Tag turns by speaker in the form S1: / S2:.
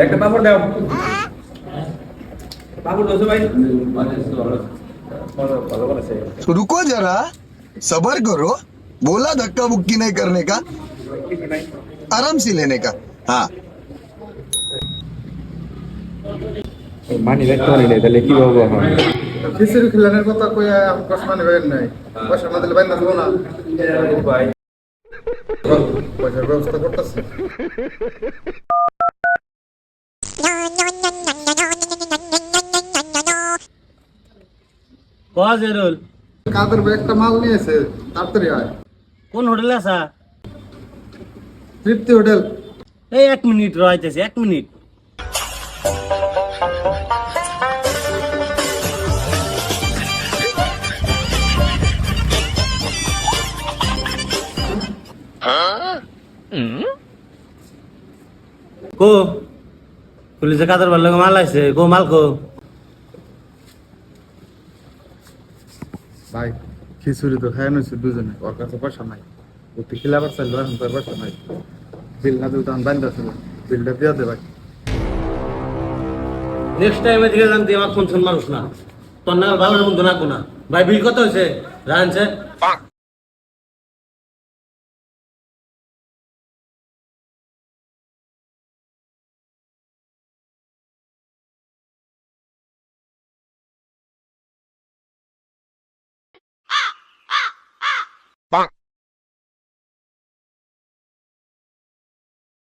S1: একটা পাপড় দাও পাপড় দোসো ভাই ভালো করেছে
S2: रुको जरा सबर करो बोला धक्का मुक्की नहीं करने का आराम से लेने का हाँ
S1: মানি ব্যাগ তো নেই তাহলে কি হবে এখন
S3: খিচুড়ি খিলানের কথা কইয়া কষ্ট মানে বের নাই পয়সা না দিলে বাইনা দেবো না
S1: ভাই
S3: পয়সার ব্যবস্থা করতেছি
S4: কজেরুল
S3: কাদের একটা মাল নিয়েছে তাড়াতাড়ি আয়
S4: কোন হোটেলে আসা
S3: তৃপ্তি হোটেল
S4: এই 1 মিনিট রইতেছে 1 মিনিট কো পুলিশে কাদের বললে মাল আছে কো মাল কো
S3: ভাই খিচুড়ি তো খাই নইছে দুজনে ওর কাছে পয়সা নাই ওতে খিলাবার চাইলো এখন তোর পয়সা নাই বিল না দিল তখন বান্ধা ছিল বিলটা দিয়ে দে ভাই
S4: নেক্সট টাইম এদিকে জানতে আমার ফোন মানুষ না তোর না ভালো মন্দ না কোনা ভাই বিল কত হয়েছে জানছে